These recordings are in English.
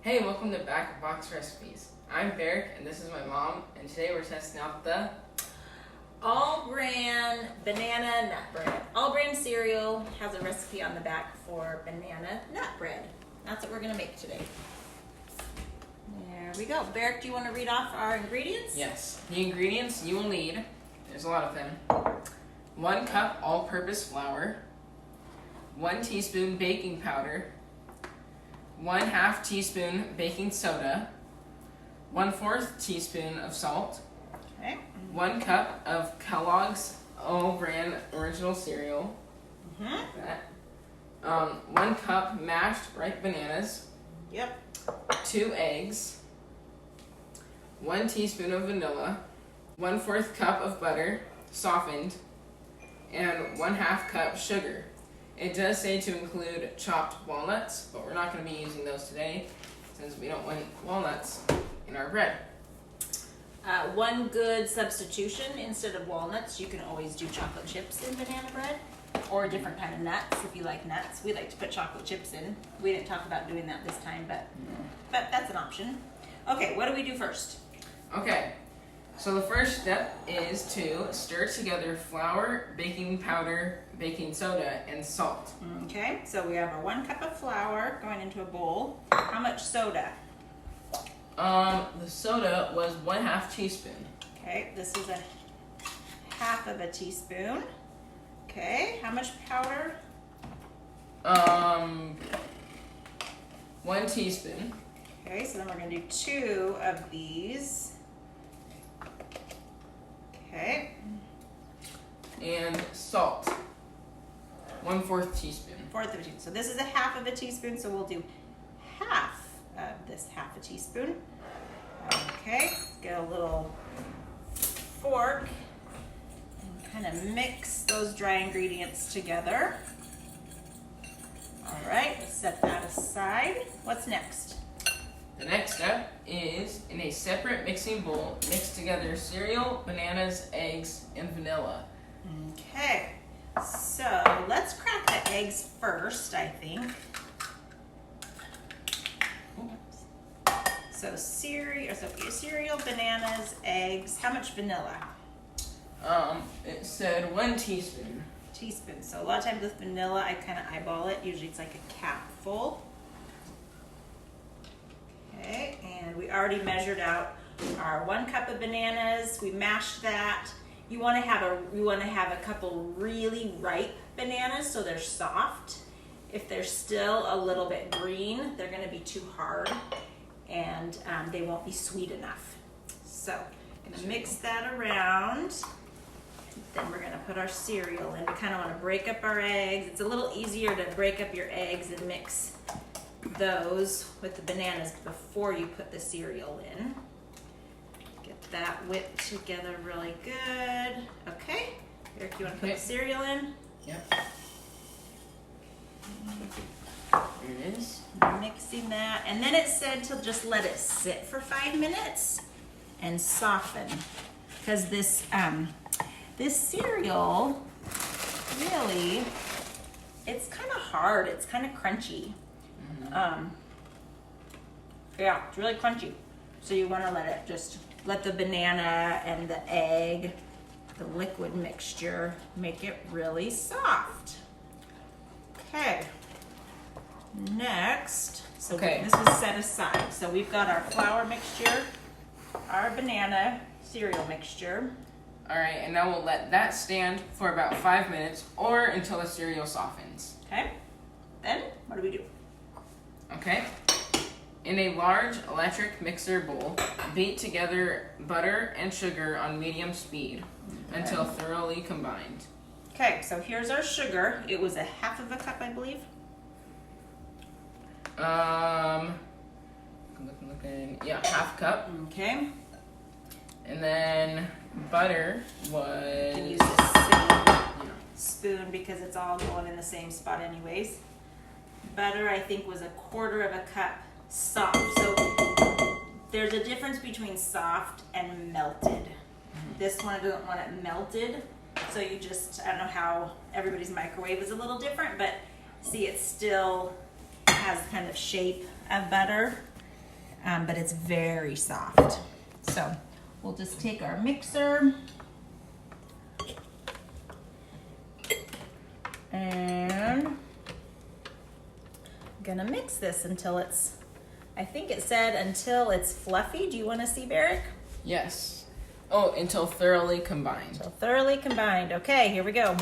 Hey, welcome to Back Box Recipes. I'm Barak, and this is my mom, and today we're testing out the All-Bran banana nut bread. All-Bran cereal has a recipe on the back for banana nut bread. That's what we're gonna make today. There we go. Barak, do you want to read off our ingredients? Yes. The ingredients you will need, there's a lot of them. 1 cup all-purpose flour, 1 teaspoon baking powder, 1/2 teaspoon baking soda, 1/4 teaspoon of salt, Okay. 1 cup of Kellogg's All-Bran original cereal, that. 1 cup mashed ripe bananas, Yep. 2 eggs, 1 teaspoon of vanilla, 1/4 cup of butter, softened, and 1/2 cup sugar. It does say to include chopped walnuts, but we're not going to be using those today since we don't want walnuts in our bread. One good substitution, instead of walnuts, you can always do chocolate chips in banana bread, or a different kind of nuts if you like nuts. We like to put chocolate chips in. We didn't talk about doing that this time, but that's an option. Okay, what do we do first? Okay, so the first step is to stir together flour, baking powder, baking soda, and salt. Okay, so we have our 1 cup of flour going into a bowl. How much soda? The soda was 1/2 teaspoon. Okay, this is a 1/2 teaspoon. Okay, how much powder? 1 teaspoon. Okay, so then we're gonna do 2 of these. Okay, And salt, 1/4 teaspoon. 1/4 teaspoon. So this is a 1/2 teaspoon, so we'll do half of this 1/2 teaspoon. Okay, let's get a little fork and kind of mix those dry ingredients together. All right, let's set that aside. What's next? The next step is, in a separate mixing bowl, mix together cereal, bananas, eggs, and vanilla. Okay, so let's crack the eggs first, I think. So cereal, bananas, eggs. How much vanilla? It said 1 teaspoon. Teaspoon. So a lot of times with vanilla, I kind of eyeball it. Usually it's like a capful. Okay, and we already measured out our 1 cup of bananas. We mashed that. You want to have a couple really ripe bananas so they're soft. If they're still a little bit green, they're going to be too hard, and they won't be sweet enough. So I'm going to mix that around. Then we're going to put our cereal in. We kind of want to break up our eggs. It's a little easier to break up your eggs and mix those with the bananas before you put the cereal in. Get that whipped together really good. Okay, Eric, you want to put the cereal in? Yep. Here it is. Mixing that, and then it said to just let it sit for 5 minutes and soften, because this cereal really, it's kind of hard. It's kind of crunchy. Yeah, it's really crunchy. So you want to let the banana and the egg, the liquid mixture, make it really soft. Okay. Next, so Okay. this is set aside. So we've got our flour mixture, our banana cereal mixture. Alright, and now we'll let that stand for about 5 minutes or until the cereal softens. Okay. Then what do we do? Okay. In a large electric mixer bowl, beat together butter and sugar on medium speed until thoroughly combined. Okay, so here's our sugar. It was a 1/2 cup, I believe. Looking, yeah, 1/2 cup. Okay. And then butter was, You can use the same spoon because it's all going in the same spot anyways. Butter, I think, was a 1/4 cup soft. So there's a difference between soft and melted. This one, I don't want it melted. So you just, I don't know how everybody's microwave is a little different, but see, it still has kind of shape of butter. but it's very soft. So we'll just take our mixer and I'm gonna mix this until it's, I think it said until it's fluffy. Do you want to see, Barak? Yes. Oh, until thoroughly combined. Until thoroughly combined. Okay, here we go.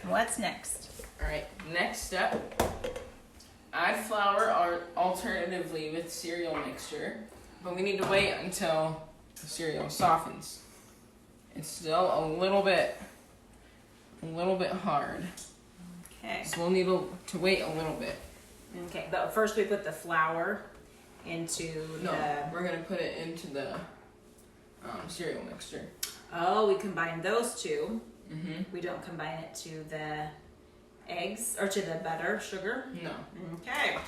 What's next? All right, next step, add flour alternatively with cereal mixture, but we need to wait until the cereal softens. It's still a little bit hard, Okay. so we'll need to wait a little bit. Okay, but first we put the flour into No, the... we're gonna put it into the cereal mixture. Oh, we combine those two. Mm-hmm. We don't combine it to the eggs or to the butter, sugar. No. Okay.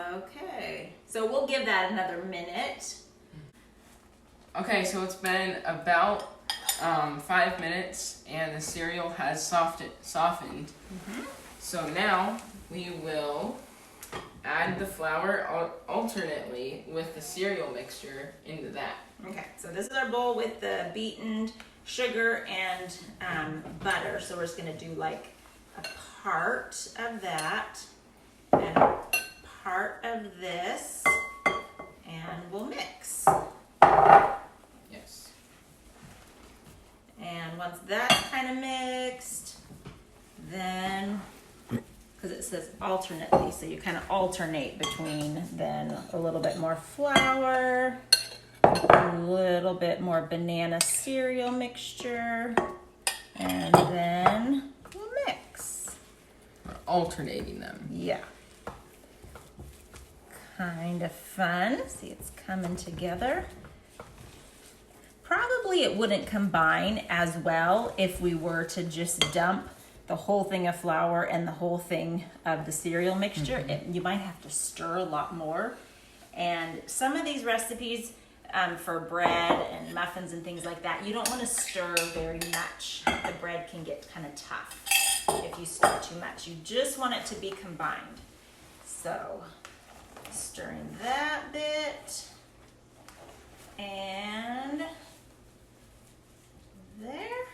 Okay. So we'll give that another minute. Okay, so it's been about 5 minutes, and the cereal has softened. Mm-hmm. So now we will add the flour alternately with the cereal mixture into that. Okay, so this is our bowl with the beaten sugar and butter. So we're just gonna do like a part of that and a part of this, and we'll mix. Yes. And once that's kind of mixed, then, because it says alternately, so you kind of alternate between then a little bit more flour, a little bit more banana cereal mixture, and then we'll mix. We're alternating them. Yeah. Kind of fun. See, it's coming together. Probably it wouldn't combine as well if we were to just dump the whole thing of flour and the whole thing of the cereal mixture. You might have to stir a lot more. And some of these recipes for bread and muffins and things like that, you don't want to stir very much. The bread can get kind of tough if you stir too much. You just want it to be combined. So, stirring that bit. And there.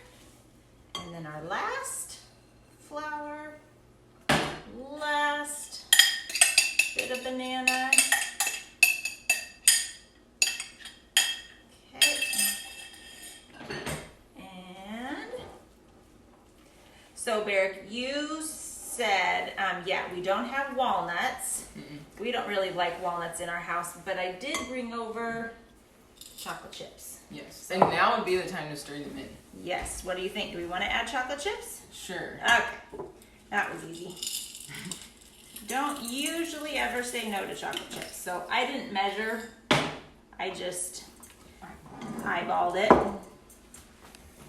And then our last flour, last bit of banana. Okay. And so Barak, you said, yeah, we don't have walnuts. Mm-mm. We don't really like walnuts in our house, but I did bring over chocolate chips. Yes. And now would be the time to stir them in. Yes. What do you think? Do we want to add chocolate chips? Sure. Okay. That was easy. Don't usually ever say no to chocolate chips. So I didn't measure. I just eyeballed it.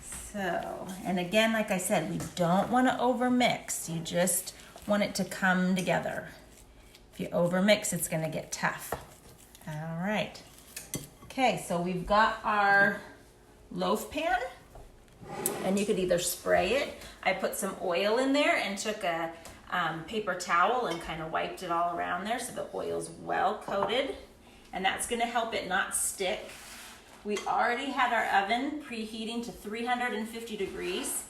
So, and again, like I said, we don't want to overmix. You just want it to come together. If you overmix, it's going to get tough. All right. Okay, so we've got our loaf pan, and you could either spray it. I put some oil in there and took a paper towel and kind of wiped it all around there so the oil's well coated, and that's going to help it not stick. We already had our oven preheating to 350 degrees,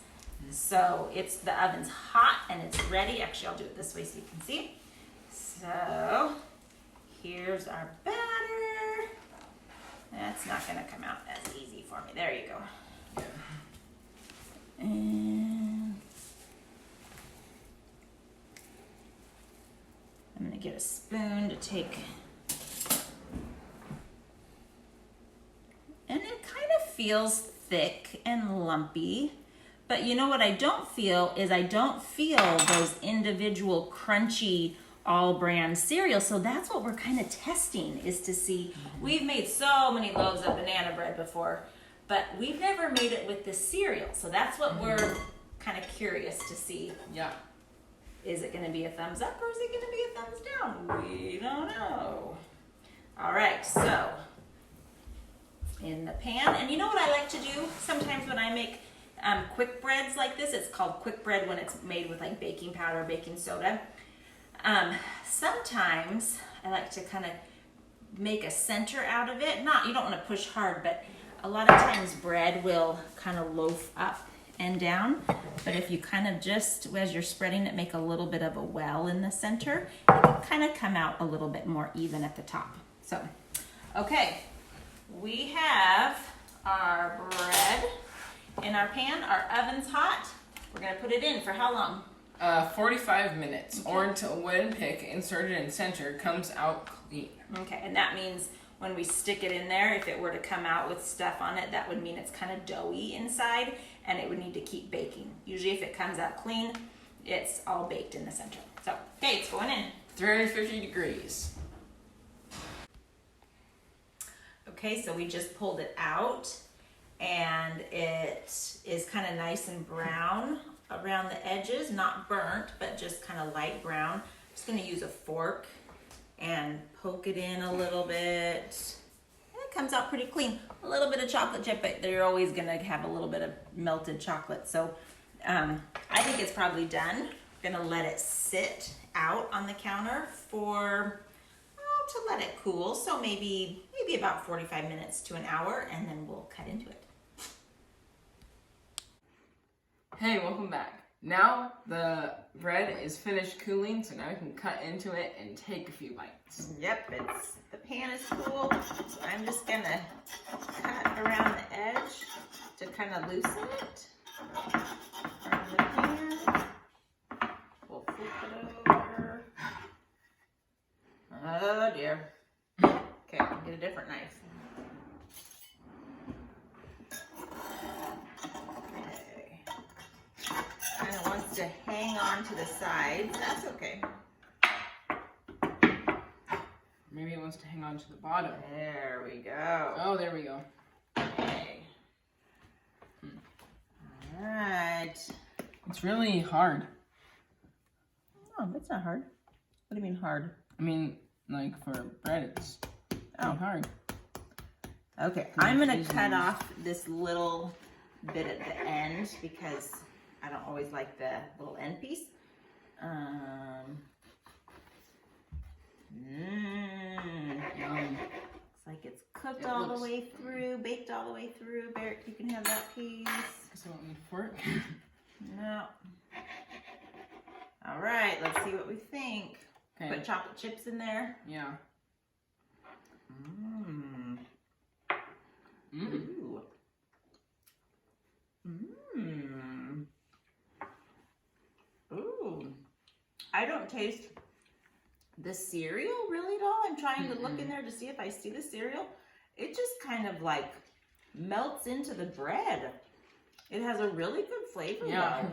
so the oven's hot and it's ready. Actually, I'll do it this way so you can see. So here's our batter. That's not going to come out as easy for me. There you go. And I'm going to get a spoon to take. And it kind of feels thick and lumpy. But you know what I don't feel is I don't feel those individual crunchy All-Bran cereal. So that's what we're kind of testing, is to see. We've made so many loaves of banana bread before, but we've never made it with this cereal. So that's what we're kind of curious to see. Yeah. Is it going to be a thumbs up or is it going to be a thumbs down? We don't know. All right, so in the pan, and you know what I like to do sometimes when I make quick breads like this? It's called quick bread when it's made with like baking powder, baking soda. Sometimes I like to kind of make a center out of it. You don't want to push hard, but a lot of times bread will kind of loaf up and down. But if you kind of just, as you're spreading it, make a little bit of a well in the center, it can kind of come out a little bit more even at the top. So, okay, we have our bread in our pan. Our oven's hot. We're gonna put it in for how long? 45 minutes, or until when pick inserted in center comes out clean. Okay, and that means when we stick it in there, if it were to come out with stuff on it, that would mean it's kind of doughy inside and it would need to keep baking. Usually if it comes out clean, it's all baked in the center. So, okay, it's going in. 350 degrees. Okay, so we just pulled it out and it is kind of nice and brown around the edges, not burnt, but just kind of light brown. I'm just gonna use a fork and poke it in a little bit. And it comes out pretty clean. A little bit of chocolate chip, but they're always gonna have a little bit of melted chocolate. So I think it's probably done. Gonna let it sit out on the counter for, to let it cool. So maybe about 45 minutes to an hour, and then we'll cut into it. Hey, welcome back. Now the bread is finished cooling, so now we can cut into it and take a few bites. Yep, the pan is cool, so I'm just gonna cut around the edge to kind of loosen it around the pan. We'll flip it over. Oh dear. Okay, get a different knife. Okay. Kind of wants to hang on to the sides. That's okay. Maybe it wants to hang on to the bottom. There we go. Oh, there we go. Okay. All right. It's really hard. Oh, that's not hard. What do you mean hard? I mean, like for bread, it's pretty hard. Okay, I'm gonna cut off this little bit at the end because I don't always like the little end piece. Yum. Looks like it's cooked all the way through, baked all the way through. Barak, you can have that piece. Guess I won't need a fork. No. All right, let's see what we think. Okay. Put chocolate chips in there. Yeah. Mmm. Mm. Ooh. Mmm. Ooh. I don't taste the cereal really at all. I'm trying to look in there to see if I see the cereal. It just kind of like melts into the bread. It has a really good flavor though.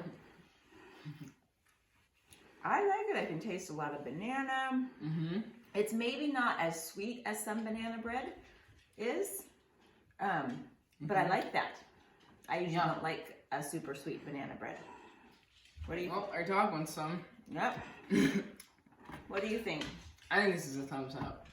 I like it. I can taste a lot of banana. Mm-hmm. It's maybe not as sweet as some banana bread is, but I like that. I usually don't like a super sweet banana bread. What do you? Well, our dog wants some. Yep. What do you think? I think this is a thumbs up.